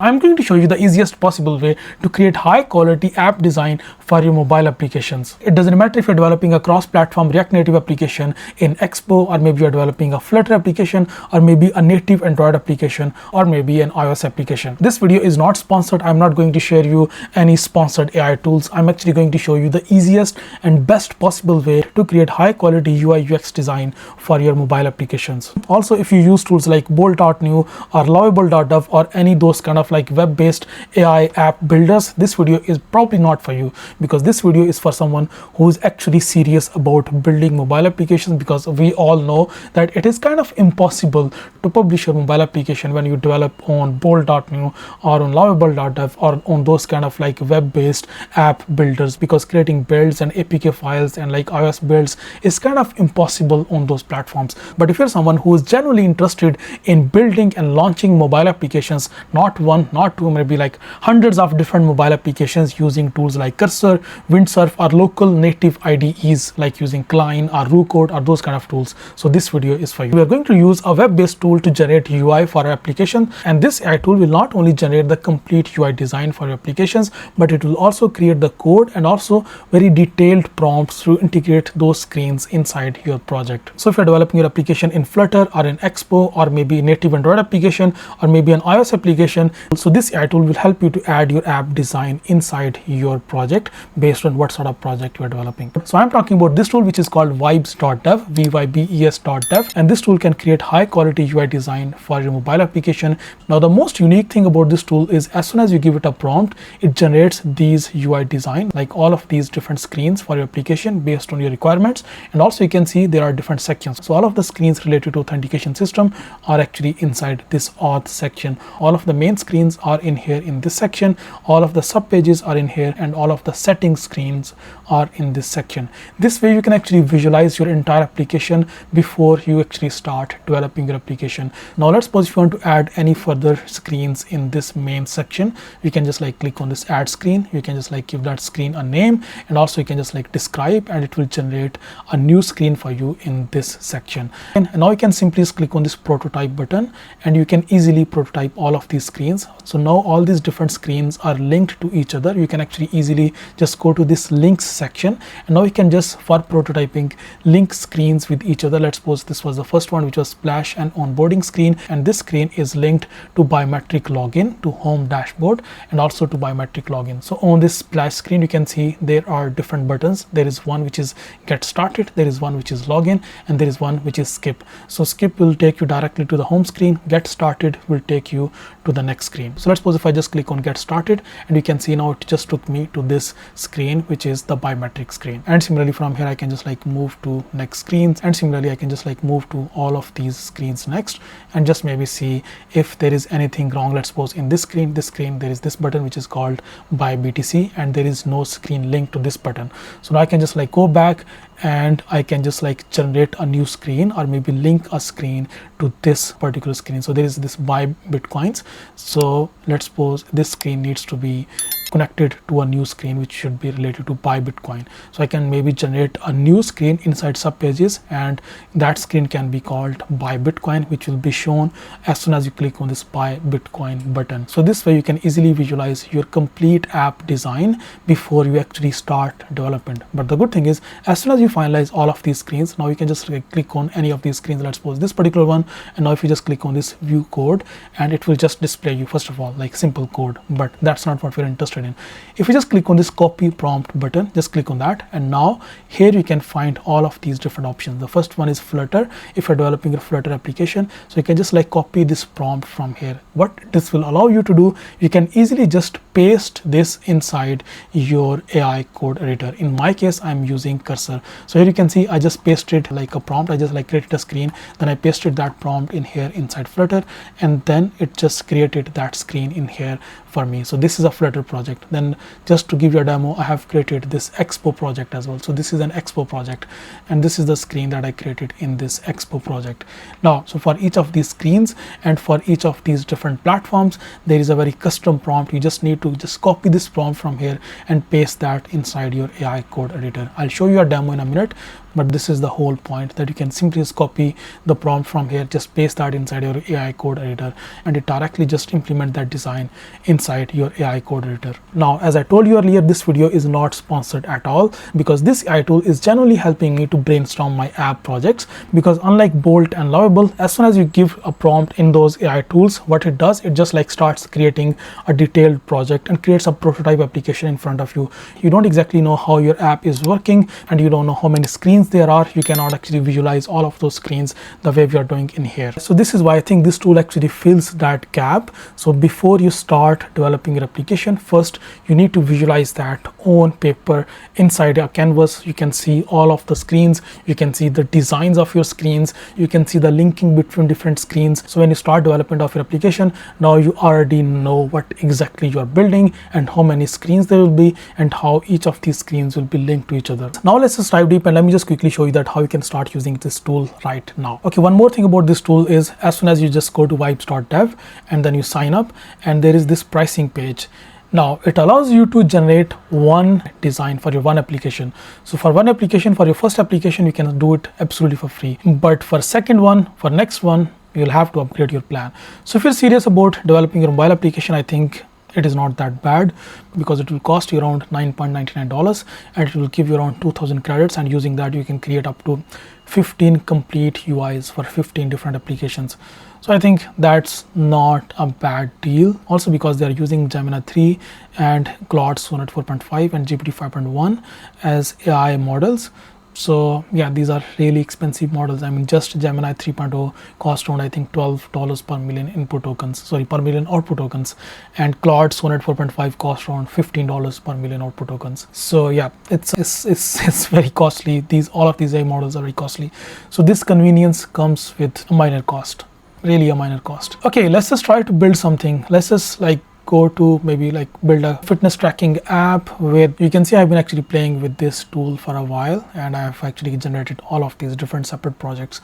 I'm going to show you the easiest possible way to create high quality app design for your mobile applications. It doesn't matter if you're developing a cross-platform React Native application in Expo, or maybe you're developing a Flutter application, or maybe a native Android application, or maybe an iOS application. This video is not sponsored. I'm not going to share you any sponsored AI tools. I'm actually going to show you the easiest and best possible way to create high quality UI UX design for your mobile applications. Also, if you use tools like bold.new or lovable.dev or any those kind of like web-based AI app builders, this video is probably not for you, because this video is for someone who is actually serious about building mobile applications, because we all know that it is kind of impossible to publish your mobile application when you develop on bold.new or on lovable.dev or on those kind of like web-based app builders, because creating builds and APK files and like iOS builds is kind of impossible on those platforms. But if you're someone who is genuinely interested in building and launching mobile applications, not one, not two, maybe like hundreds of different mobile applications using tools like Cursor, Windsor, or local native IDEs like using Klein or Rucode or those kind of tools, so this video is for you. We are going to use a web-based tool to generate UI for our application, and this AI tool will not only generate the complete UI design for your applications, but it will also create the code and also very detailed prompts to integrate those screens inside your project. So if you're developing your application in Flutter or in Expo, or maybe native Android application, or maybe an iOS application, so this AI tool will help you to add your app design inside your project based on what sort of project you are developing. So I'm talking about this tool, which is called VYBES.dev, VYBES.dev, and this tool can create high quality UI design for your mobile application. Now the most unique thing about this tool is as soon as you give it a prompt, it generates these UI design, like all of these different screens for your application based on your requirements. And also you can see there are different sections. So all of the screens related to authentication system are actually inside this auth section. All of the main screens are in here in this section, all of the sub pages are in here, and all of the settings screens are in this section. This way you can actually visualize your entire application before you actually start developing your application. Now let's suppose if you want to add any further screens in this main section, you can just like click on this add screen. You can just like give that screen a name, and also you can just like describe, and it will generate a new screen for you in this section. And now you can simply just click on this prototype button, and you can easily prototype all of these screens. So now all these different screens are linked to each other. You can actually easily just go to this links section, and now you can just, for prototyping, link screens with each other. Let's suppose this was the first one, which was splash and onboarding screen, and this screen is linked to biometric login, to home dashboard, and also to biometric login. So on this splash screen you can see there are different buttons. There is one which is get started, there is one which is login, and there is one which is skip. So skip will take you directly to the home screen, get started will take you to the next screen. So let's suppose if I just click on get started, and you can see now it just took me to this screen, which is the biometric screen. And similarly from here I can just like move to next screens, and similarly I can just like move to all of these screens next, and just maybe see if there is anything wrong. Let's suppose in this screen there is this button which is called buy BTC, and there is no screen linked to this button. So now I can just like go back, and I can just like generate a new screen, or maybe link a screen to this particular screen. So there is this buy Bitcoins. So let's suppose this screen needs to be connected to a new screen which should be related to buy Bitcoin. So I can maybe generate a new screen inside sub pages, and that screen can be called buy Bitcoin, which will be shown as soon as you click on this buy Bitcoin button. So this way you can easily visualize your complete app design before you actually start development. But the good thing is, as soon as you finalize all of these screens, now you can just click on any of these screens. Let's suppose this particular one, and now if you just click on this view code, and it will just display you first of all like simple code, but that's not what we're interested in. If you just click on this copy prompt button, just click on that, and now here you can find all of these different options. The first one is Flutter. If you're developing a Flutter application, so you can just like copy this prompt from here. What this will allow you to do, you can easily just paste this inside your AI code editor. In my case, I'm using Cursor. So here you can see I just pasted like a prompt. I just like created a screen, then I pasted that prompt in here inside Flutter, and then it just created that screen in here for me. So this is a Flutter project. Then just to give you a demo, I have created this Expo project as well. So this is an Expo project, and this is the screen that I created in this Expo project. Now, so for each of these screens and for each of these different platforms, there is a very custom prompt. You just need to just copy this prompt from here and paste that inside your AI code editor. I'll show you a demo in a minute, But this is the whole point, that you can simply just copy the prompt from here, just paste that inside your AI code editor, and it directly just implement that design inside your AI code editor. Now, as I told you earlier, this video is not sponsored at all, because this AI tool is generally helping me to brainstorm my app projects. Because unlike Bolt and Lovable, as soon as you give a prompt in those AI tools, what it does, it just like starts creating a detailed project and creates a prototype application in front of you. You don't exactly know how your app is working, and you don't know how many screens there are. You cannot actually visualize all of those screens the way we are doing in here. So this is why I think this tool actually fills that gap. So before you start developing your application, first you need to visualize that on paper inside a canvas. You can see all of the screens, you can see the designs of your screens, you can see the linking between different screens. So when you start development of your application, now you already know what exactly you are building and how many screens there will be and how each of these screens will be linked to each other. Now let's just dive deep, and let me just quickly show you that how you can start using this tool right now. Okay, one more thing about this tool is, as soon as you just go to VYBES.dev and then you sign up, and there is this pricing page. Now it allows you to generate one design for your one application. So for one application, for your first application, you can do it absolutely for free, but for second one, for next one, you'll have to upgrade your plan. So if you're serious about developing your mobile application, I think it is not that bad, because it will cost you around $9.99 and it will give you around 2000 credits, and using that you can create up to 15 complete UIs for 15 different applications. So I think that's not a bad deal. Also because they are using Gemini 3 and Claude Sonnet 4.5 and GPT 5.1 as AI models. So yeah, these are really expensive models. I mean, just Gemini 3.0 cost around, I think, $12 per million input tokens, sorry, per million output tokens, and Claude Sonnet 4.5 cost around $15 per million output tokens. So yeah, it's very costly. All of these AI models are very costly. So this convenience comes with a minor cost, really a minor cost. Okay, let's just try to build something. Let's just like go to maybe like build a fitness tracking app with, you can see I've been actually playing with this tool for a while, and I've actually generated all of these different separate projects.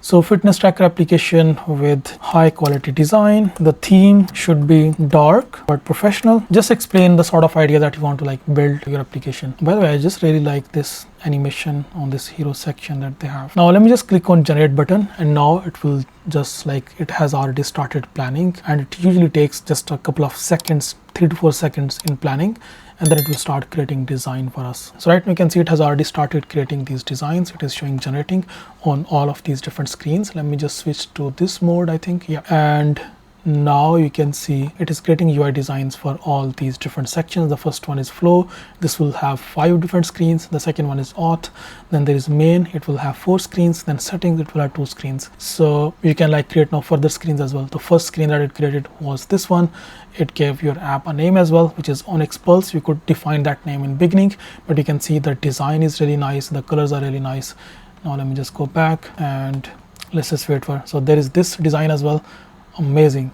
So fitness tracker application with high quality design. The theme should be dark but professional. Just explain the sort of idea that you want to like build your application. By the way, I just really like this animation on this hero section that they have. Now let me just click on generate button, and now it will just like, it has already started planning, and it usually takes just a couple of seconds, 3 to 4 seconds in planning, and then it will start creating design for us. So right now you can see it has already started creating these designs. It is showing generating on all of these different screens. Let me just switch to this mode, I think. Yeah, and now you can see it is creating UI designs for all these different sections. The first one is flow. This will have 5 different screens. The second one is auth. Then there is main. It will have 4 screens. Then settings, it will have 2 screens. So you can like create now further screens as well. The first screen that it created was this one. It gave your app a name as well, which is Onyx Pulse. You could define that name in beginning, but you can see the design is really nice. The colors are really nice. Now let me just go back and let's just wait for, so there is this design as well. Amazing.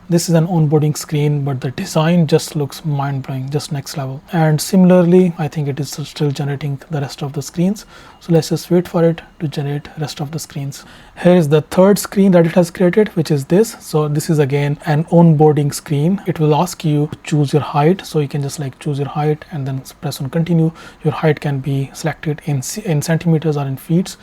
This is an onboarding screen, but the design just looks mind-blowing, just next level. And similarly, I think it is still generating the rest of the screens. So let's just wait for it to generate rest of the screens. Here is the third screen that it has created, which is this. So this is again an onboarding screen. It will ask you to choose your height. So you can just like choose your height and then press on continue. Your height can be selected in centimeters or in feet.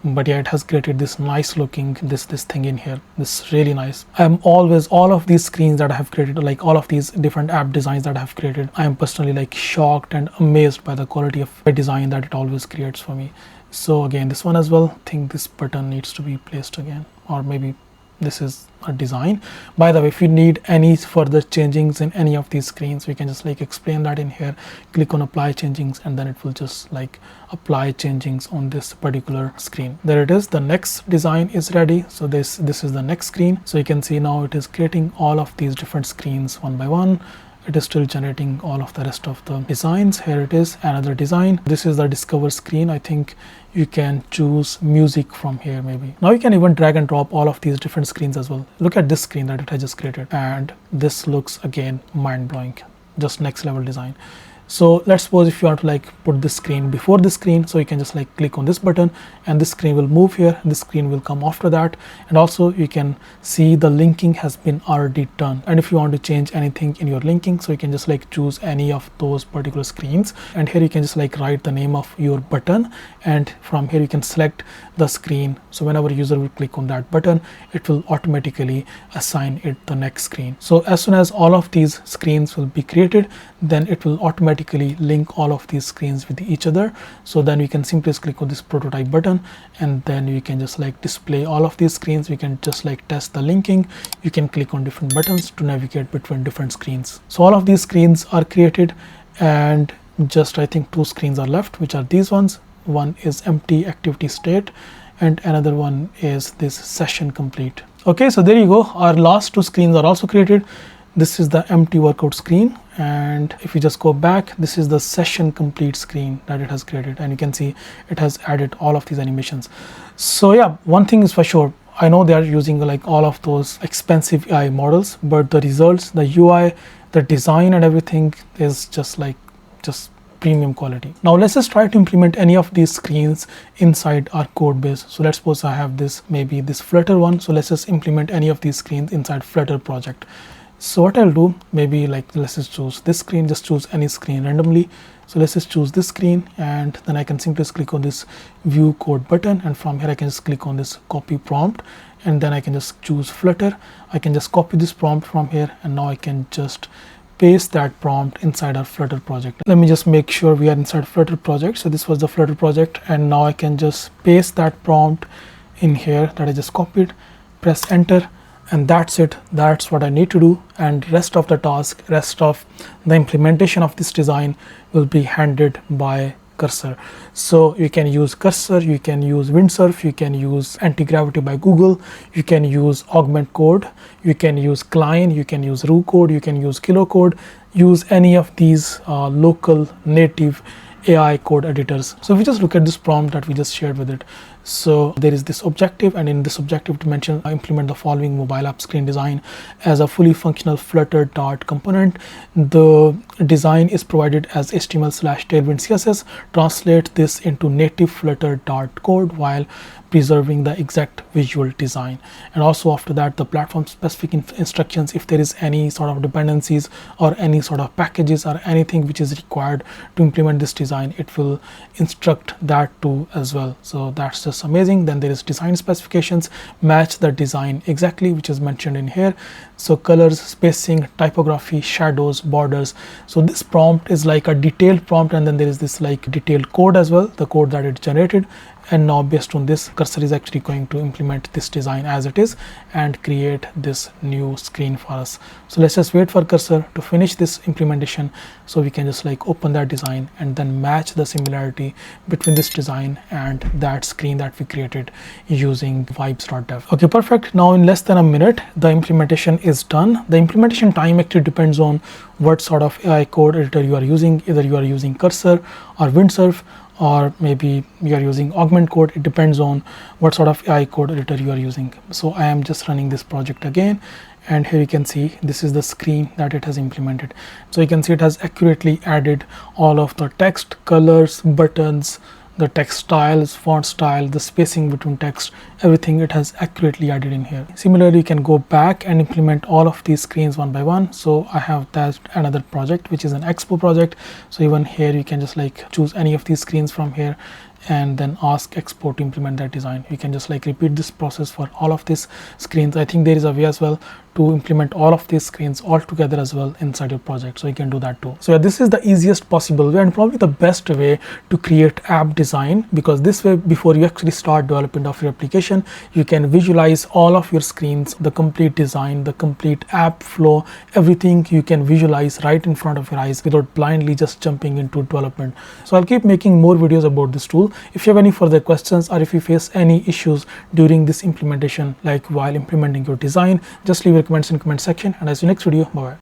But yeah, it has created this nice looking this thing in here. This is really nice. I'm always, all of these screens that I have created, like all of these different app designs that I have created, I am personally like shocked and amazed by the quality of design that it always creates for me. So again, this one as well, I think this button needs to be placed again, or maybe this is a design. By the way, if you need any further changings in any of these screens, we can just like explain that in here. Click on apply changings, and then it will just like apply changings on this particular screen. There it is. The next design is ready. So this is the next screen. So you can see now it is creating all of these different screens one by one. It is still generating all of the rest of the designs. Here it is, another design. This is the discover screen. I think you can choose music from here maybe. Now you can even drag and drop all of these different screens as well. Look at this screen that it has just created, and this looks again mind-blowing, just next level design. So let's suppose if you want to like put this screen before this screen, so you can just like click on this button and this screen will move here, this screen will come after that. And also you can see the linking has been already done. And if you want to change anything in your linking, so you can just like choose any of those particular screens, and here you can just like write the name of your button, and from here you can select the screen. So whenever user will click on that button, it will automatically assign it the next screen. So as soon as all of these screens will be created, then it will automatically link all of these screens with each other. So then we can simply just click on this prototype button, and then we can just like display all of these screens. We can just like test the linking. You can click on different buttons to navigate between different screens. So all of these screens are created, and just I think 2 screens are left, which are these ones. One is empty activity state and another one is this session complete. Okay, so there you go. Our last 2 screens are also created. This is the empty workout screen, and if you just go back, this is the session complete screen that it has created, and you can see it has added all of these animations. So yeah, one thing is for sure, I know they are using like all of those expensive AI models, but the results, the UI, the design and everything is just premium quality. Now let's just try to implement any of these screens inside our code base. So let's suppose I have this, maybe this Flutter one. So let's just implement any of these screens inside Flutter project. So what I'll do, maybe like let's just choose this screen, just choose any screen randomly. So let's just choose this screen, and then I can simply just click on this view code button, and from here I can just click on this copy prompt, and then I can just choose Flutter. I can just copy this prompt from here, and now I can just paste that prompt inside our Flutter project. Let me just make sure we are inside Flutter project. So this was the Flutter project, and now I can just paste that prompt in here that I just copied, press enter, and that's it. That's what I need to do, and rest of the task, rest of the implementation of this design will be handled by Cursor. So you can use Cursor, you can use Windsor, you can use Anti-Gravity by Google, you can use Augment Code, you can use Klein, you can use Roo Code, you can use Kilo Code. Use any of these local native AI code editors. So if we just look at this prompt that we just shared with it, so there is this objective, and in this objective dimension, implement the following mobile app screen design as a fully functional Flutter Dart component. The design is provided as HTML/Tailwind CSS. Translate this into native Flutter Dart code while preserving the exact visual design. And also after that, the platform specific instructions, if there is any sort of dependencies or any sort of packages or anything which is required to implement this design, it will instruct that too as well. So that's just amazing. Then there is design specifications, match the design exactly, which is mentioned in here. So colors, spacing, typography, shadows, borders. So this prompt is like a detailed prompt, and then there is this like detailed code as well, the code that it generated. And now based on this, Cursor is actually going to implement this design as it is and create this new screen for us. So let's just wait for Cursor to finish this implementation, so we can just like open that design and then match the similarity between this design and that screen that we created using VYBES.dev. Okay, perfect. Now in less than a minute, the implementation is done. The implementation time actually depends on what sort of AI code editor you are using. Either you are using Cursor or Windsor, or maybe you are using Augment Code. It depends on what sort of AI code editor you are using. So I am just running this project again, and here you can see this is the screen that it has implemented. So you can see it has accurately added all of the text, colors, buttons, the text styles, font style, the spacing between text, everything it has accurately added in here. Similarly, you can go back and implement all of these screens one by one. So I have that another project which is an Expo project. So even here you can just like choose any of these screens from here and then ask Expo to implement that design. You can just like repeat this process for all of these screens. I think there is a way as well to implement all of these screens all together as well inside your project, so you can do that too. So yeah, this is the easiest possible way and probably the best way to create app design, because this way, before you actually start development of your application, you can visualize all of your screens, the complete design, the complete app flow, everything you can visualize right in front of your eyes without blindly just jumping into development. So I'll keep making more videos about this tool. If you have any further questions, or if you face any issues during this implementation, like while implementing your design, just leave your comments in the comment section, and I'll see you next video. Bye bye.